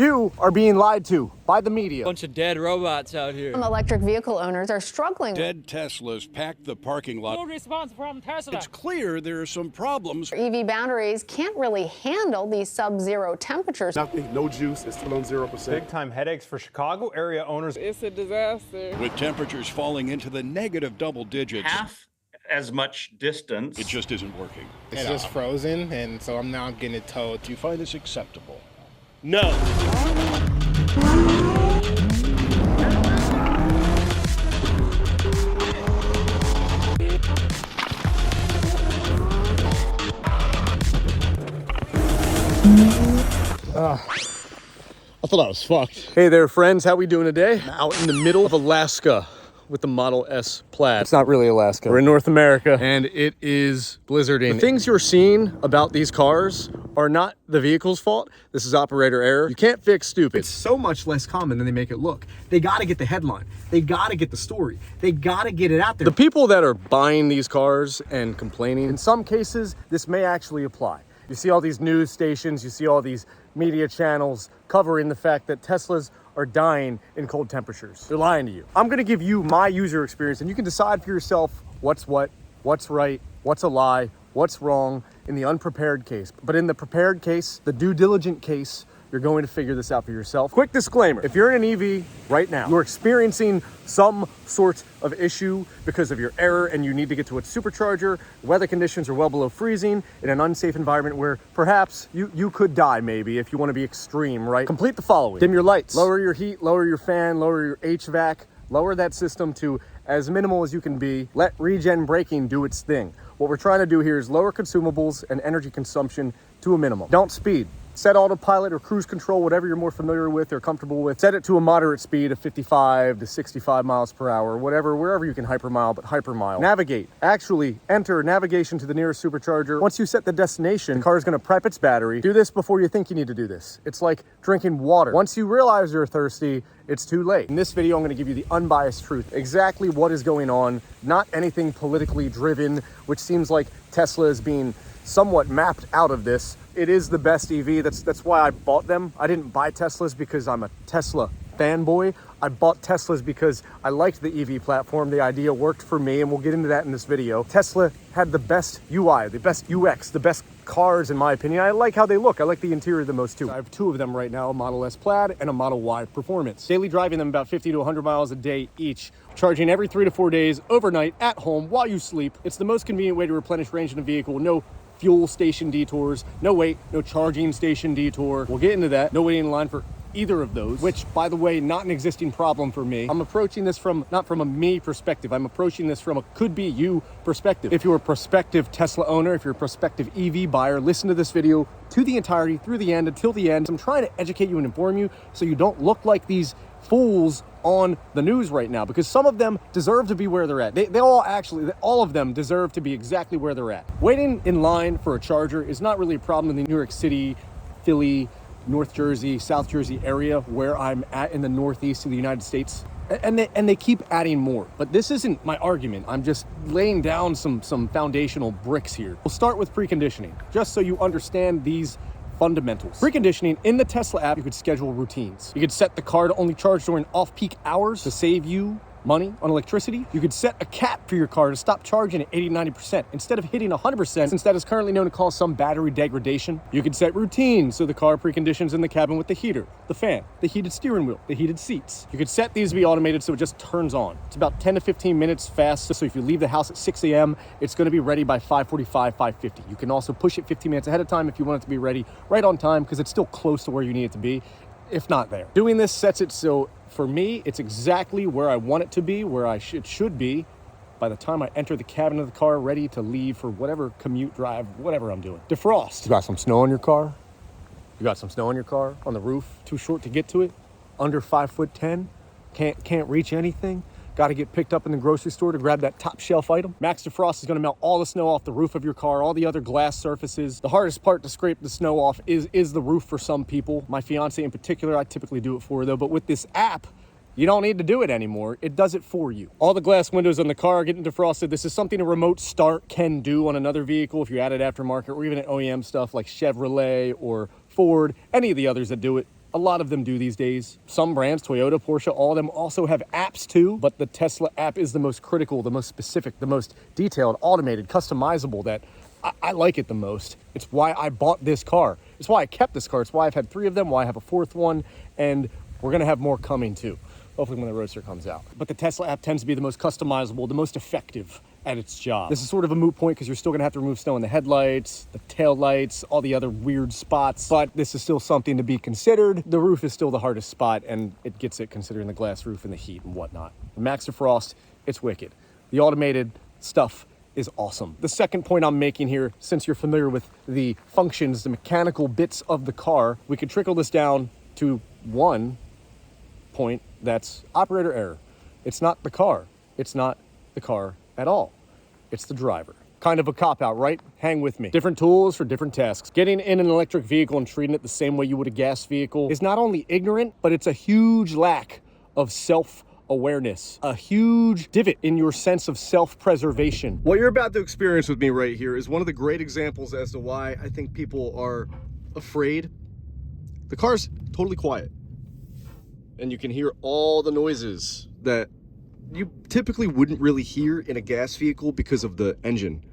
You are being lied to by the media. Bunch of dead robots out here. Electric vehicle owners are struggling. Dead Teslas packed the parking lot. No response from Tesla. It's clear there are some problems. EV batteries can't really handle these sub-zero temperatures. Nothing, no juice, it's still on 0%. Big time headaches for Chicago area owners. It's a disaster. With temperatures falling into the negative double digits. Half as much distance. It just isn't working. It's just frozen, and so I'm now getting it towed. Do you find this acceptable? No. I thought I was fucked. Hey there, friends. How we doing today? I'm out in the middle of Alaska with the Model S Plaid. It's not really Alaska. We're in North America, and it is blizzarding. The things you're seeing about these cars are not the vehicle's fault. This is operator error. You can't fix stupid. It's so much less common than they make it look. They gotta get the headline. They gotta get the story. They gotta get it out there. The people that are buying these cars and complaining, in some cases, this may actually apply. You see all these news stations, you see all these media channels covering the fact that Teslas are dying in cold temperatures. They're lying to you. I'm gonna give you my user experience, and you can decide for yourself what's what, what's right, what's a lie, what's wrong in the unprepared case. But in the prepared case, the due diligent case, you're going to figure this out for yourself. Quick disclaimer, if you're in an EV right now, you're experiencing some sort of issue because of your error and you need to get to a supercharger, weather conditions are well below freezing, in an unsafe environment where perhaps you could die maybe if you want to be extreme, right? Complete the following. Dim your lights, lower your heat, lower your fan, lower your HVAC, lower that system to as minimal as you can be. Let regen braking do its thing. What we're trying to do here is lower consumables and energy consumption to a minimum. Don't speed. Set autopilot or cruise control, whatever you're more familiar with or comfortable with. Set it to a moderate speed of 55 to 65 miles per hour, whatever, wherever you can hypermile, but hypermile. Navigate. Actually enter navigation to the nearest supercharger. Once you set the destination, the car is going to prep its battery. Do this before you think you need to do this. It's like drinking water. Once you realize you're thirsty, it's too late. In this video, I'm going to give you the unbiased truth, exactly what is going on, not anything politically driven, which seems like Tesla is being somewhat mapped out of this. It is the best EV. That's why I bought them. I didn't buy Teslas because I'm a Tesla fanboy. I bought Teslas because I liked the EV platform. The idea worked for me, and we'll get into that in this video. Tesla had the best UI, the best UX, the best cars in my opinion. I like how they look. I like the interior the most too. I have two of them right now, a Model S Plaid and a Model Y Performance. Daily driving them about 50 to 100 miles a day each. Charging every 3 to 4 days, overnight, at home, while you sleep. It's the most convenient way to replenish range in a vehicle. No fuel station detours, no wait, no charging station detour. We'll get into that. No waiting in line for either of those, which, by the way, not an existing problem for me. I'm approaching this from, not from a me perspective, I'm approaching this from a could be you perspective. If you're a prospective Tesla owner, if you're a prospective EV buyer, listen to this video to the entirety, through the end, until the end. I'm trying to educate you and inform you so you don't look like these fools on the news right now, because some of them deserve to be where they're at. All of them deserve to be exactly where they're at. Waiting in line for a charger is not really a problem in the New York City, Philly, North Jersey, South Jersey area where I'm at in the Northeast of the United States. And they keep adding more. But this isn't my argument. I'm just laying down some foundational bricks here. We'll start with preconditioning, just so you understand these fundamentals. Preconditioning, in the Tesla app, you could schedule routines. You could set the car to only charge during off-peak hours to save you money on electricity. You could set a cap for your car to stop charging at 80-90% instead of hitting 100%, since that is currently known to cause some battery degradation. You could set routines so the car preconditions in the cabin with the heater, the fan, the heated steering wheel, the heated seats. You could set these to be automated so it just turns on. It's about 10 to 15 minutes fast, so if you leave the house at 6 a.m., it's going to be ready by 5:45, 5:50. You can also push it 15 minutes ahead of time if you want it to be ready right on time, because it's still close to where you need it to be, if not there. Doing this sets it so, for me, it's exactly where I want it to be, where it should be by the time I enter the cabin of the car, ready to leave for whatever commute, drive, whatever I'm doing. Defrost. You got some snow on your car? You got some snow on your car? On the roof? Too short to get to it? Under 5'10"? Can't reach anything? Got to get picked up in the grocery store to grab that top shelf item? Max Defrost is going to melt all the snow off the roof of your car, all the other glass surfaces. The hardest part to scrape the snow off is the roof for some people. My fiance in particular, I typically do it for her though, but with this app, you don't need to do it anymore. It does it for you. All the glass windows on the car are getting defrosted. This is something a remote start can do on another vehicle if you add it aftermarket, or even at OEM stuff like Chevrolet or Ford, any of the others that do it. A lot of them do these days. Some brands, Toyota, Porsche, all of them also have apps too, but the Tesla app is the most critical, the most specific, the most detailed, automated, customizable, that I like it the most. It's why I bought this car. It's why I kept this car. It's why I've had 3 of them, why I have a 4th one, and we're gonna have more coming too. Hopefully when the Roadster comes out. But the Tesla app tends to be the most customizable, the most effective at its job. This is sort of a moot point because you're still gonna have to remove snow in the headlights, the tail lights, all the other weird spots, but this is still something to be considered. The roof is still the hardest spot, and it gets it considering the glass roof and the heat and whatnot. The Max Defrost, it's wicked. The automated stuff is awesome. The second point I'm making here, since you're familiar with the functions, the mechanical bits of the car, we could trickle this down to one point, that's operator error. It's not the car. It's not the car at all. It's the driver. Kind of a cop-out, right? Hang with me. Different tools for different tasks. Getting in an electric vehicle and treating it the same way you would a gas vehicle is not only ignorant, but it's a huge lack of self-awareness, a huge divot in your sense of self-preservation. What you're about to experience with me right here is one of the great examples as to why I think people are afraid. The car's totally quiet, and you can hear all the noises that you typically wouldn't really hear in a gas vehicle because of the engine.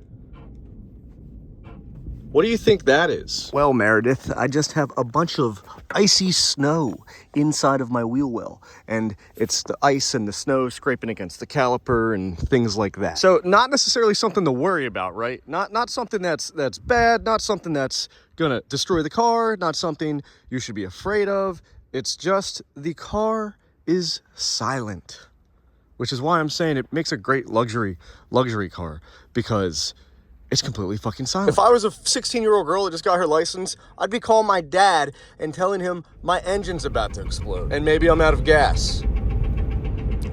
What do you think that is? Well, Meredith, I just have a bunch of icy snow inside of my wheel well, and it's the ice and the snow scraping against the caliper and things like that. So not necessarily something to worry about, right? Not something that's bad, not something that's gonna destroy the car, not something you should be afraid of. It's just the car is silent, which is why I'm saying it makes a great luxury car, because it's completely fucking silent. If I was a 16-year-old girl that just got her license, I'd be calling my dad and telling him my engine's about to explode and maybe I'm out of gas.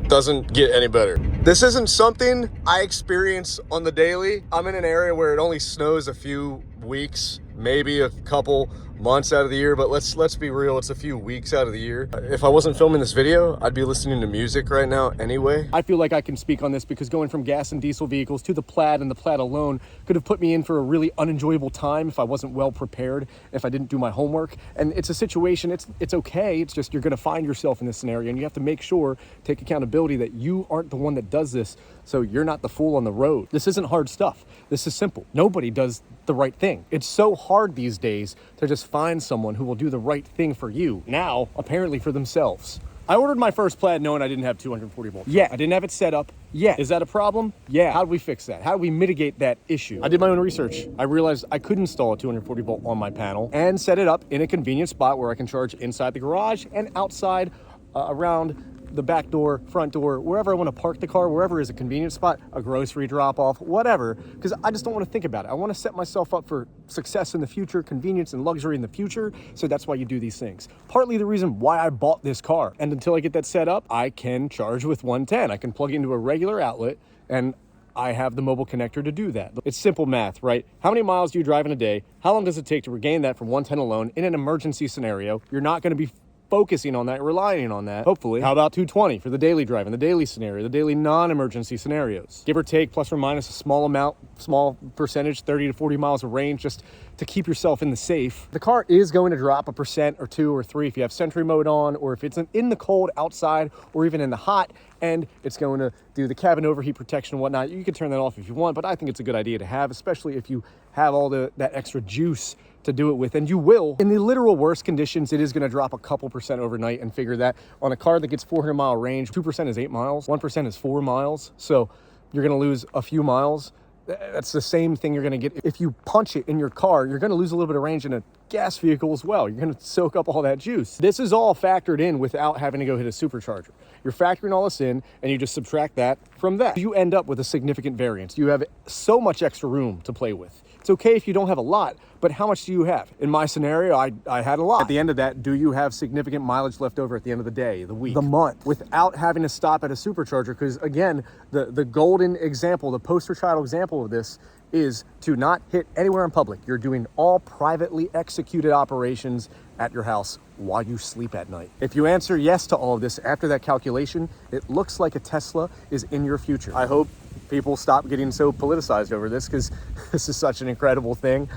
Doesn't get any better. This isn't something I experience on the daily. I'm in an area where it only snows a few weeks, maybe a couple months out of the year, but let's be real, it's a few weeks out of the year. If I wasn't filming this video, I'd be listening to music right now anyway. I feel like I can speak on this because going from gas and diesel vehicles to the Plaid, and the Plaid alone could have put me in for a really unenjoyable time if I wasn't well prepared, if I didn't do my homework. And it's a situation, it's okay, it's just you're gonna find yourself in this scenario, and you have to make sure, take accountability that you aren't the one that does this, so you're not the fool on the road. This isn't hard stuff. This is simple. Nobody does the right thing. It's so hard these days to just find someone who will do the right thing for you. Now, apparently for themselves. I ordered my first Plaid knowing I didn't have 240 volts. Yeah, I didn't have it set up. Yeah. Is that a problem? Yeah. How do we fix that? How do we mitigate that issue? I did my own research. I realized I could install a 240 volt on my panel and set it up in a convenient spot where I can charge inside the garage and outside around the back door, front door, wherever I want to park the car, wherever is a convenient spot, a grocery drop off, whatever, because I just don't want to think about it. I want to set myself up for success in the future, convenience and luxury in the future. So that's why you do these things. Partly the reason why I bought this car. And until I get that set up, I can charge with 110. I can plug it into a regular outlet, and I have the mobile connector to do that. It's simple math, right? How many miles do you drive in a day? How long does it take to regain that from 110 alone in an emergency scenario? You're not going to be focusing on that, relying on that, hopefully. How about 220 for the daily drive, in the daily scenario, the daily non-emergency scenarios? Give or take, plus or minus a small amount, small percentage, 30 to 40 miles of range, just to keep yourself in the safe. The car is going to drop 1% or 2 or 3 if you have Sentry mode on, or if it's in the cold outside, or even in the hot, and it's going to do the cabin overheat protection and whatnot. You can turn that off if you want, but I think it's a good idea to have, especially if you have all that extra juice to do it with, and you will. In the literal worst conditions, it is going to drop a couple percent overnight, and figure that on a car that gets 400 mile range, 2% is 8 miles, 1% is 4 miles, so you're going to lose a few miles. That's the same thing you're going to get if you punch it in your car. You're going to lose a little bit of range in a gas vehicle as well. You're going to soak up all that juice. This is all factored in without having to go hit a supercharger. You're factoring all this in, and you just subtract that from that. You end up with a significant variance. You have so much extra room to play with. It's okay if you don't have a lot, but how much do you have? In my scenario, I had a lot. At the end of that, do you have significant mileage left over at the end of the day, the week, the month, without having to stop at a supercharger? Because again, the golden example, the poster child example of this is to not hit anywhere in public. You're doing all privately executed operations at your house while you sleep at night. If you answer yes to all of this after that calculation, it looks like a Tesla is in your future. I hope people stop getting so politicized over this, because this is such an incredible thing.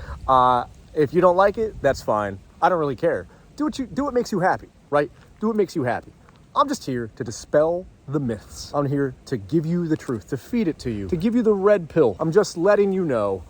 If you don't like it, that's fine. I don't really care. do what makes you happy, right? Do what makes you happy. I'm just here to dispel the myths. I'm here to give you the truth, to feed it to you, to give you the red pill. I'm just letting you know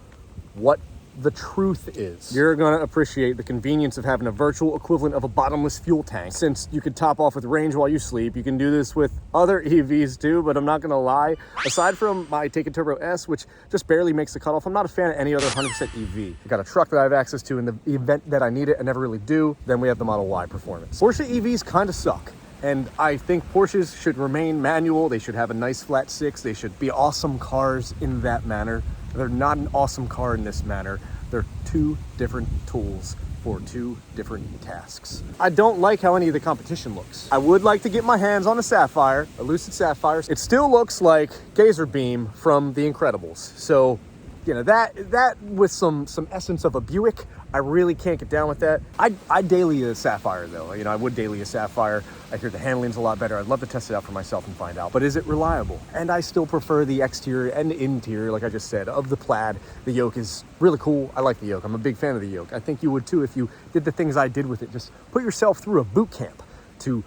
what the truth is. You're gonna appreciate the convenience of having a virtual equivalent of a bottomless fuel tank. Since you could top off with range while you sleep, you can do this with other EVs too, but I'm not gonna lie. Aside from my Taycan Turbo S, which just barely makes the cutoff, I'm not a fan of any other 100% EV. I got a truck that I have access to in the event that I need it. I never really do. Then we have the Model Y performance. Porsche EVs kind of suck. And I think Porsches should remain manual. They should have a nice flat six. They should be awesome cars in that manner. They're not an awesome car in this manner. They're two different tools for two different tasks. I don't like how any of the competition looks. I would like to get my hands on a Sapphire, a Lucid Sapphire. It still looks like Gazer Beam from The Incredibles. So, you know, that with some essence of a Buick, I really can't get down with that. I'd daily a Sapphire though. You know, I would daily a Sapphire. I hear the handling's a lot better. I'd love to test it out for myself and find out. But is it reliable? And I still prefer the exterior and the interior, like I just said, of the Plaid. The yoke is really cool. I like the yoke. I'm a big fan of the yoke. I think you would too if you did the things I did with it. Just put yourself through a boot camp to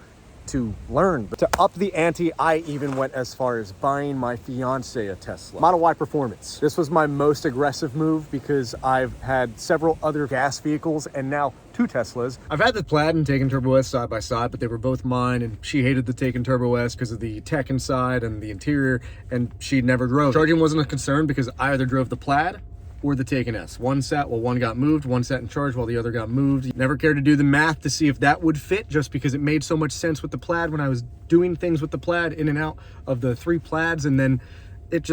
learn. But to up the ante, I even went as far as buying my fiance a Tesla. Model Y Performance. This was my most aggressive move because I've had several other gas vehicles and now 2 Teslas. I've had the Plaid and Taycan Turbo S side by side, but they were both mine, and she hated the Taycan Turbo S because of the tech inside and the interior, and she never drove. Charging wasn't a concern because I either drove the Plaid or the Taycan S. One got moved, one sat in charge while the other got moved. Never cared to do the math to see if that would fit, just because it made so much sense with the Plaid when I was doing things with the Plaid in and out of the 3 Plaids, and then it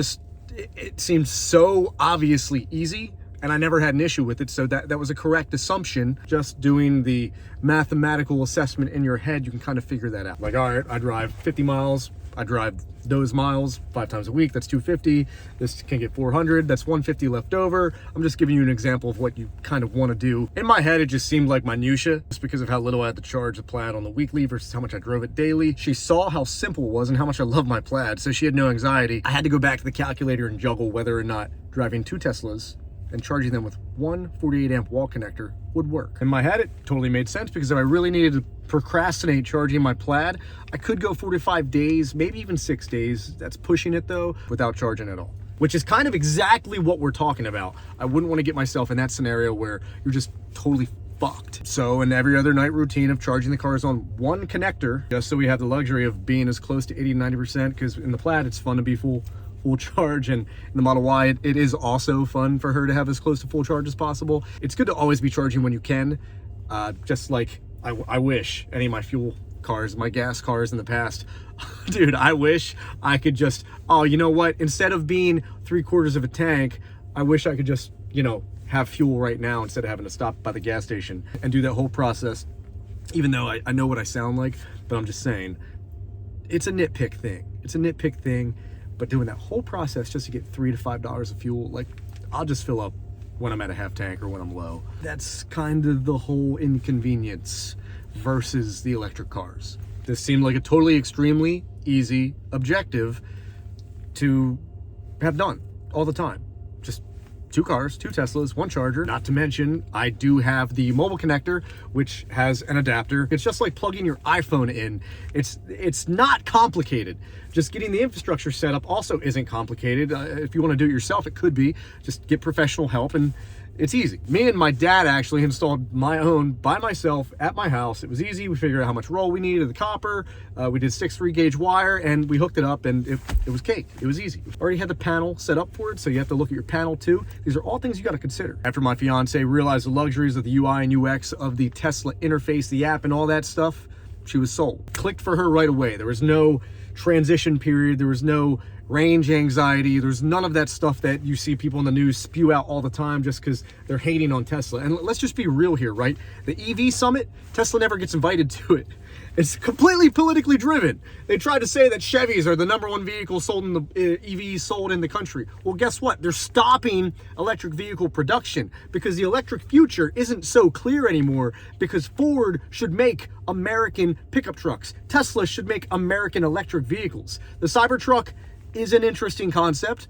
seemed so obviously easy, and I never had an issue with it, so that was a correct assumption. Just doing the mathematical assessment in your head, you can kind of figure that out. Like, all right, I drive 50 miles, I drive those miles 5 times a week, that's 250. This can get 400, that's 150 left over. I'm just giving you an example of what you kind of want to do. In my head, it just seemed like minutia, just because of how little I had to charge the Plaid on the weekly versus how much I drove it daily. She saw how simple it was and how much I love my Plaid, so she had no anxiety. I had to go back to the calculator and juggle whether or not driving 2 Teslas and charging them with one 48 amp wall connector would work. In my head, it totally made sense, because if I really needed to procrastinate charging my Plaid, I could go 45 days, maybe even 6 days. That's pushing it though, without charging at all. Which is kind of exactly what we're talking about. I wouldn't want to get myself in that scenario where you're just totally fucked. So in every other night routine of charging the cars on one connector, just so we have the luxury of being as close to 80-90%, because in the Plaid, it's fun to be full charge, and in the Model Y, it is also fun for her to have as close to full charge as possible. It's good to always be charging when you can, just like I wish any of my fuel cars, my gas cars in the past, dude, I wish I could just, oh, you know what, instead of being 3/4 of a tank, I wish I could just, you know, have fuel right now instead of having to stop by the gas station and do that whole process. Even though I know what I sound like, but I'm just saying, it's a nitpick thing. It's a nitpick thing. But doing that whole process just to get $3 to $5 of fuel, like, I'll just fill up when I'm at a half tank or when I'm low. That's kind of the whole inconvenience versus the electric cars. This seemed like a totally extremely easy objective to have done all the time. Just 2 cars, 2 Teslas, 1 charger. Not to mention, I do have the mobile connector, which has an adapter. It's just like plugging your iPhone in. It's not complicated. Just getting the infrastructure set up also isn't complicated. If you want to do it yourself, it could be. Just get professional help, and it's easy. Me and my dad actually installed my own by myself at my house. It was easy. We figured out how much roll we needed of the copper. We did 6 3-gauge wire, and we hooked it up, and it was cake. It was easy. Already had the panel set up for it, so you have to look at your panel too. These are all things you got to consider. After my fiance realized the luxuries of the UI and UX of the Tesla interface, the app, and all that stuff, she was sold. Clicked for her right away. There was no transition period. There was no range anxiety. There's none of that stuff that you see people in the news spew out all the time just because they're hating on Tesla. And let's just be real here, right? The EV summit, Tesla never gets invited to it. It's completely politically driven. They try to say that Chevys are the #1 vehicle sold in the EVs sold in the country. Well, guess what? They're stopping electric vehicle production because the electric future isn't so clear anymore, because Ford should make American pickup trucks. Tesla should make American electric vehicles. The Cybertruck is an interesting concept.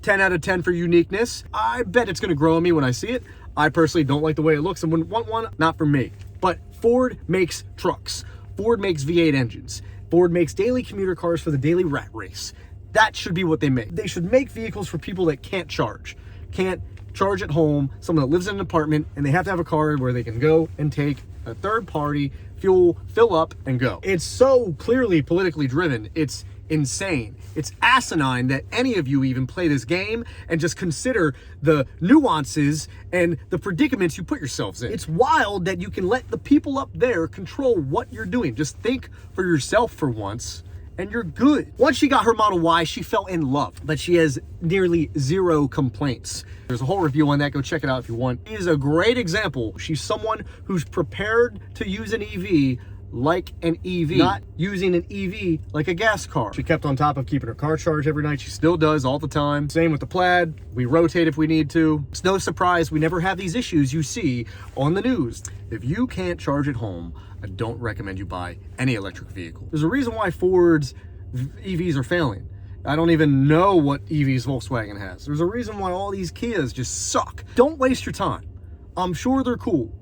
10 out of 10 for uniqueness. I bet it's going to grow on me when I see it. I personally don't like the way it looks and wouldn't want one. Not for me. But Ford makes trucks. Ford makes V8 engines. Ford makes daily commuter cars for the daily rat race. That should be what they make. They should make vehicles for people that can't charge at home, someone that lives in an apartment, and they have to have a car where they can go and take a third-party fuel, fill up, and go. It's so clearly politically driven. It's insane. It's asinine that any of you even play this game and just consider the nuances and the predicaments you put yourselves in. It's wild that you can let the people up there control what you're doing. Just think for yourself for once, and you're good. Once she got her Model Y, she fell in love, but she has nearly zero complaints. There's a whole review on that. Go check it out if you want. She is a great example. She's someone who's prepared to use an EV like an EV, not using an EV like a gas car. She kept on top of keeping her car charged every night. She still does all the time. Same with the Plaid. We rotate if we need to. It's no surprise we never have these issues you see on the news. If you can't charge at home, I don't recommend you buy any electric vehicle. There's a reason why Ford's EVs are failing. I don't even know what EVs Volkswagen has. There's a reason why all these Kias just suck. Don't waste your time. I'm sure they're cool,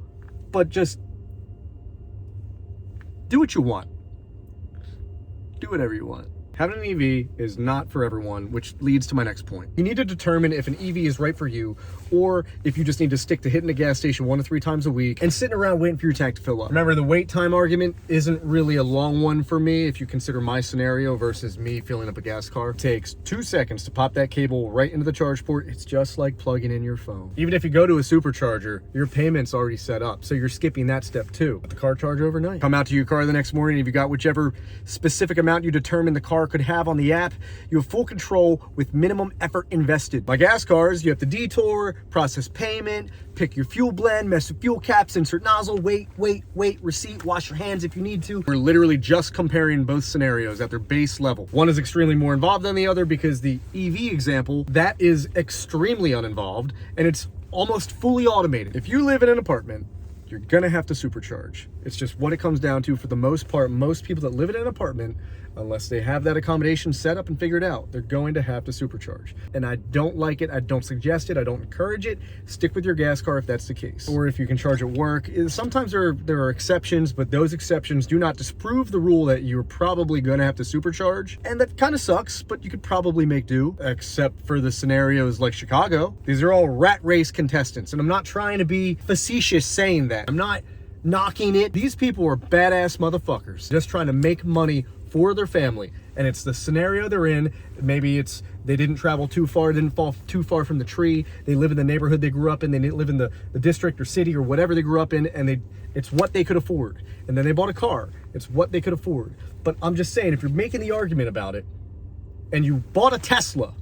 but just do what you want. Do whatever you want. Having an EV is not for everyone, which leads to my next point. You need to determine if an EV is right for you, or if you just need to stick to hitting a gas station 1 to 3 times a week and sitting around waiting for your tank to fill up. Remember, the wait time argument isn't really a long one for me if you consider my scenario versus me filling up a gas car. It takes 2 seconds to pop that cable right into the charge port. It's just like plugging in your phone. Even if you go to a supercharger, your payment's already set up, so you're skipping that step too. Let the car charge overnight. Come out to your car the next morning, if you got whichever specific amount you determine the car could have on the app, you have full control with minimum effort invested. By gas cars, you have to detour, process payment, pick your fuel blend, mess with fuel caps, insert nozzle, wait, receipt, wash your hands if you need to. We're literally just comparing both scenarios at their base level. One is extremely more involved than the other because the EV example, that is extremely uninvolved and it's almost fully automated. If you live in an apartment, you're gonna have to supercharge. It's just what it comes down to. For the most part, most people that live in an apartment, unless they have that accommodation set up and figured out, they're going to have to supercharge. And I don't like it, I don't suggest it, I don't encourage it. Stick with your gas car if that's the case. Or if you can charge at work. Sometimes there are exceptions, but those exceptions do not disprove the rule that you're probably gonna have to supercharge. And that kind of sucks, but you could probably make do, except for the scenarios like Chicago. These are all rat race contestants, and I'm not trying to be facetious saying that. I'm not knocking it. These people are badass motherfuckers, just trying to make money for their family, and it's the scenario they're in. Maybe it's they didn't travel too far, didn't fall too far from the tree, they live in the neighborhood they grew up in, they live in the district or city or whatever they grew up in, and it's what they could afford. And then they bought a car, it's what they could afford. But I'm just saying, if you're making the argument about it and you bought a Tesla,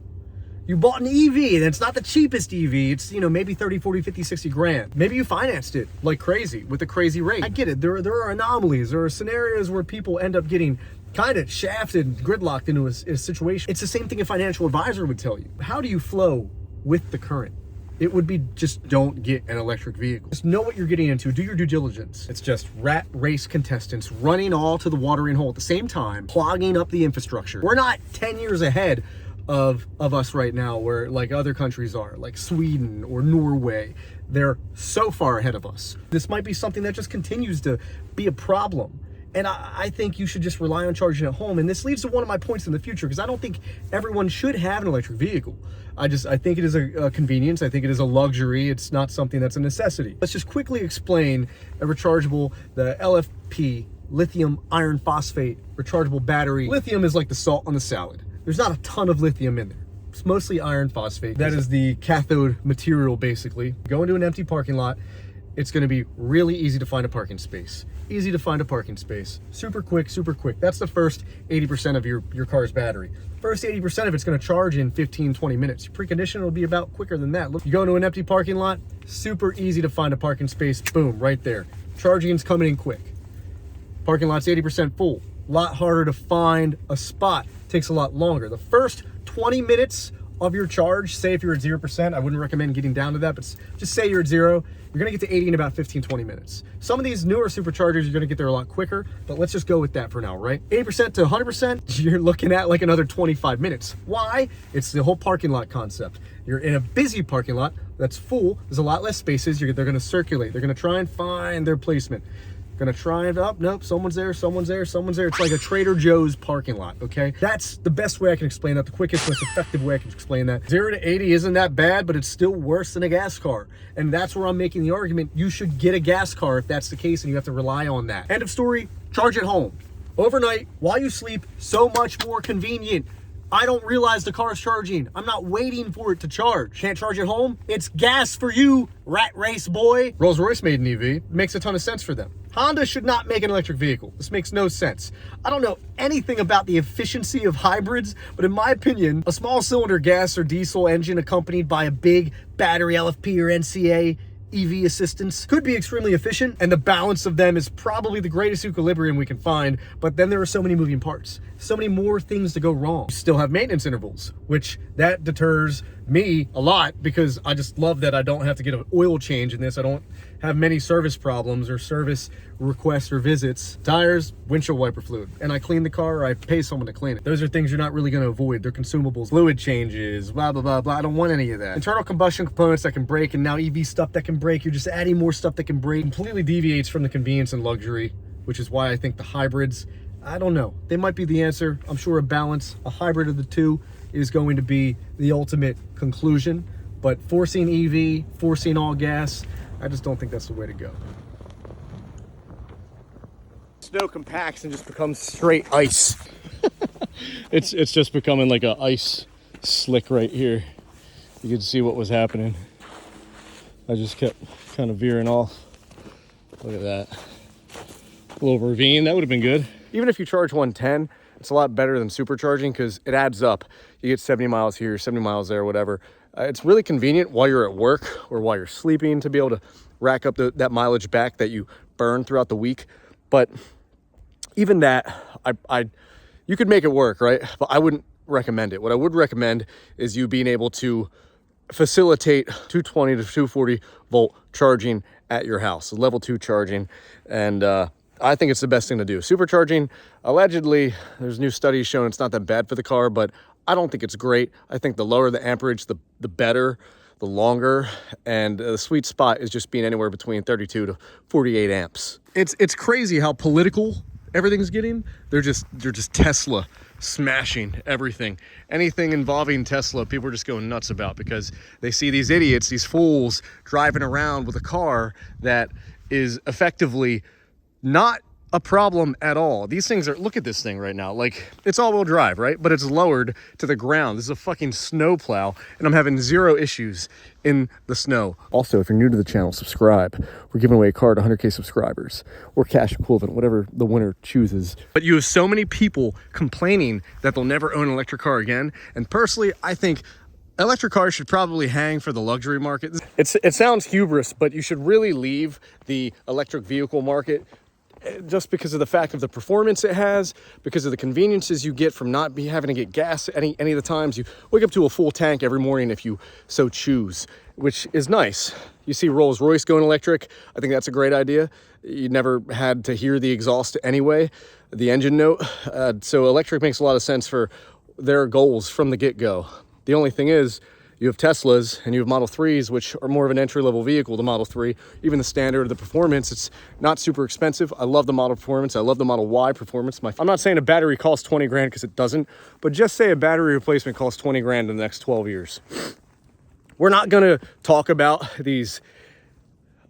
you bought an EV, and it's not the cheapest EV, it's, you know, maybe 30, 40, 50, 60 grand. Maybe you financed it like crazy with a crazy rate. I get it, there are anomalies, there are scenarios where people end up getting kind of shafted and gridlocked into a situation. It's the same thing a financial advisor would tell you. How do you flow with the current? It would be just don't get an electric vehicle. Just know what you're getting into, do your due diligence. It's just rat race contestants running all to the watering hole at the same time, clogging up the infrastructure. We're not 10 years ahead of us right now, where like other countries are, like Sweden or Norway. They're so far ahead of us. This might be something that just continues to be a problem. And I think you should just rely on charging at home. And this leads to one of my points in the future, because I don't think everyone should have an electric vehicle. I think it is a convenience. I think it is a luxury. It's not something that's a necessity. Let's just quickly explain a rechargeable, the LFP, lithium iron phosphate rechargeable battery. Lithium is like the salt on the salad. There's not a ton of lithium in there. It's mostly iron phosphate. That is the cathode material, basically. Go into an empty parking lot. It's gonna be really easy to find a parking space. Easy to find a parking space. Super quick, super quick. That's the first 80% of your car's battery. First 80% of it's gonna charge in 15, 20 minutes. Your precondition will be about quicker than that. Look, you go into an empty parking lot, super easy to find a parking space. Boom, right there. Charging's coming in quick. Parking lot's 80% full. A lot harder to find a spot. Takes a lot longer. The first 20 minutes of your charge, say if you're at 0%, I wouldn't recommend getting down to that, but just say you're at 0, you're gonna get to 80 in about 15, 20 minutes. Some of these newer superchargers, you're gonna get there a lot quicker, but let's just go with that for now, right? 80% to 100%, you're looking at like another 25 minutes. Why? It's the whole parking lot concept. You're in a busy parking lot that's full, there's a lot less spaces, they're gonna circulate, they're gonna try and find their placement. Gonna try it up. Nope, someone's there, someone's there, someone's there. It's like a Trader Joe's parking lot, okay? That's the best way I can explain that, the quickest, most effective way I can explain that. 0 to 80 isn't that bad, but it's still worse than a gas car. And that's where I'm making the argument. You should get a gas car if that's the case, and you have to rely on that. End of story, charge at home. Overnight, while you sleep, so much more convenient. I don't realize the car's charging. I'm not waiting for it to charge. Can't charge at home? It's gas for you, rat race boy. Rolls-Royce made an EV. It makes a ton of sense for them. Honda should not make an electric vehicle. This makes no sense. I don't know anything about the efficiency of hybrids, but in my opinion, a small cylinder gas or diesel engine accompanied by a big battery LFP or NCA EV assistance could be extremely efficient, and the balance of them is probably the greatest equilibrium we can find, but then there are so many moving parts, so many more things to go wrong. You still have maintenance intervals, which that deters me a lot because I just love that I don't have to get an oil change in this. I don't have many service problems or service requests or visits. Tires, windshield wiper fluid, and I clean the car or I pay someone to clean it. Those are things you're not really going to avoid. They're consumables, fluid changes, blah, blah, blah, blah. I don't want any of that. Internal combustion components that can break, and now EV stuff that can break. You're just adding more stuff that can break. Completely deviates from the convenience and luxury, which is why I think the hybrids, I don't know. They might be the answer. I'm sure a balance, a hybrid of the two is going to be the ultimate conclusion, but forcing EV, forcing all gas, I just don't think that's the way to go. Snow compacts and just becomes straight ice. it's just becoming like a ice slick right here. You can see what was happening. I just kept kind of veering off. Look at that. A little ravine, that would have been good. Even if you charge 110, it's a lot better than supercharging because it adds up. You get 70 miles here, 70 miles there, whatever. It's really convenient while you're at work or while you're sleeping to be able to rack up that mileage back that you burn throughout the week. But even that, you could make it work, right? But I wouldn't recommend it. What I would recommend is you being able to facilitate 220 to 240 volt charging at your house, level 2 charging. And I think it's the best thing to do. Supercharging, allegedly, there's new studies showing it's not that bad for the car, but I don't think it's great. I think the lower the amperage, the better, the longer, and the sweet spot is just being anywhere between 32 to 48 amps. It's crazy how political everything's getting. They're just Tesla smashing everything. Anything involving Tesla, people are just going nuts about because they see these idiots, these fools driving around with a car that is effectively not a problem at all. These things are, look at this thing right now. Like, it's all-wheel drive, right? But it's lowered to the ground. This is a fucking snow plow, and I'm having 0 issues in the snow. Also, if you're new to the channel, subscribe. We're giving away a car to 100K subscribers, or cash equivalent, whatever the winner chooses. But you have so many people complaining that they'll never own an electric car again, and personally, I think electric cars should probably hang for the luxury market. It sounds hubris, but you should really leave the electric vehicle market just because of the fact of the performance it has, because of the conveniences you get from not having to get gas any of the times. You wake up to a full tank every morning if you so choose, which is nice. You see Rolls-Royce going electric. I think that's a great idea. You never had to hear the exhaust anyway, the engine note. So electric makes a lot of sense for their goals from the get-go. The only thing is, you have Teslas and you have Model 3s, which are more of an entry-level vehicle, the Model 3. Even the standard of the performance, it's not super expensive. I love the Model performance. I love the Model Y performance. I'm not saying a battery costs 20 grand because it doesn't, but just say a battery replacement costs 20 grand in the next 12 years. We're not going to talk about these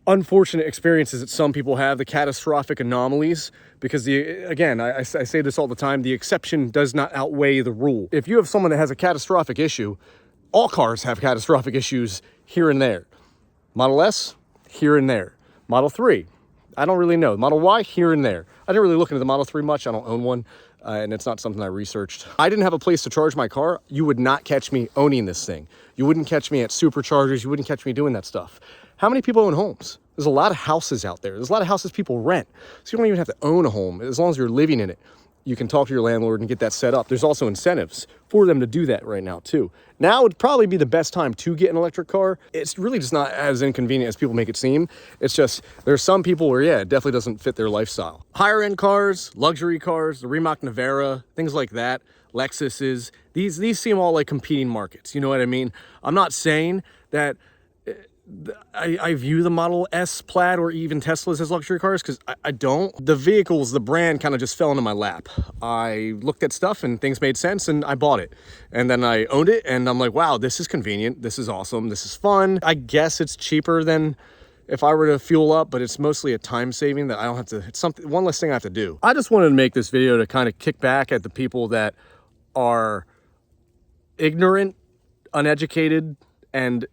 unfortunate experiences that some people have, the catastrophic anomalies, because again, I say this all the time, the exception does not outweigh the rule. If you have someone that has a catastrophic issue, all cars have catastrophic issues here and there. Model S, here and there. Model 3, I don't really know. Model Y, here and there. I didn't really look into the Model 3 much. I don't own one, and it's not something I researched. I didn't have a place to charge my car. You would not catch me owning this thing. You wouldn't catch me at Superchargers. You wouldn't catch me doing that stuff. How many people own homes? There's a lot of houses out there. There's a lot of houses people rent. So you don't even have to own a home. As long as you're living in it, you can talk to your landlord and get that set up. There's also incentives for them to do that right now too. Now would probably be the best time to get an electric car. It's really just not as inconvenient as people make it seem. It's just, there's some people where, yeah, it definitely doesn't fit their lifestyle. Higher end cars, luxury cars, the Rimac Navara, things like that, Lexuses, these seem all like competing markets. You know what I mean? I'm not saying that I view the Model S Plaid or even Teslas as luxury cars, because I don't. The vehicles, the brand kind of just fell into my lap. I looked at stuff and things made sense and I bought it. And then I owned it and I'm like, wow, this is convenient. This is awesome. This is fun. I guess it's cheaper than if I were to fuel up, but it's mostly a time saving that I don't have to, it's something, one less thing I have to do. I just wanted to make this video to kind of kick back at the people that are ignorant, uneducated, and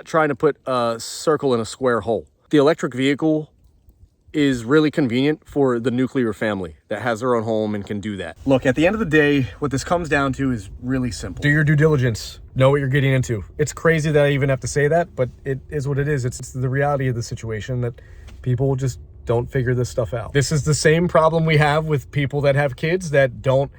trying to put a circle in a square hole. The electric vehicle is really convenient for the nuclear family that has their own home and can do that. Look, at the end of the day, what this comes down to is really simple. Do your due diligence. Know what you're getting into. It's crazy that I even have to say that, but it is what it is. It's the reality of the situation that people just don't figure this stuff out. This is the same problem we have with people that have kids that don't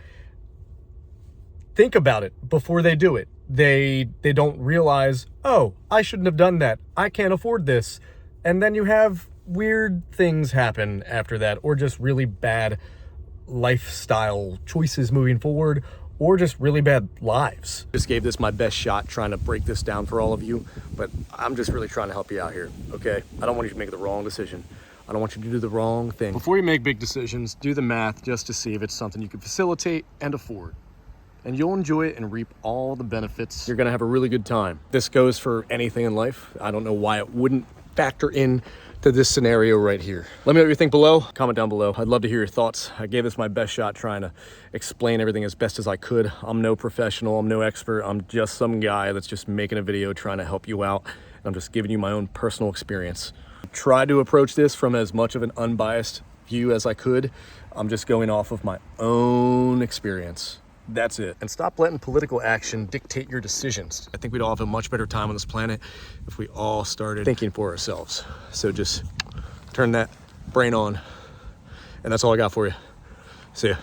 think about it before they do it. They don't realize, oh, I shouldn't have done that. I can't afford this. And then you have weird things happen after that, or just really bad lifestyle choices moving forward, or just really bad lives. Just gave this my best shot trying to break this down for all of you, but I'm just really trying to help you out here, okay? I don't want you to make the wrong decision. I don't want you to do the wrong thing. Before you make big decisions, do the math just to see if it's something you can facilitate and afford. And you'll enjoy it and reap all the benefits. You're gonna have a really good time. This goes for anything in life. I don't know why it wouldn't factor in to this scenario right here. Let me know what you think below. Comment down below. I'd love to hear your thoughts. I gave this my best shot trying to explain everything as best as I could. I'm no professional, I'm no expert. I'm just some guy that's just making a video trying to help you out. And I'm just giving you my own personal experience. Try to approach this from as much of an unbiased view as I could. I'm just going off of my own experience. That's it. And stop letting political action dictate your decisions. I think we'd all have a much better time on this planet if we all started thinking for ourselves. So just turn that brain on. And that's all I got for you. See ya.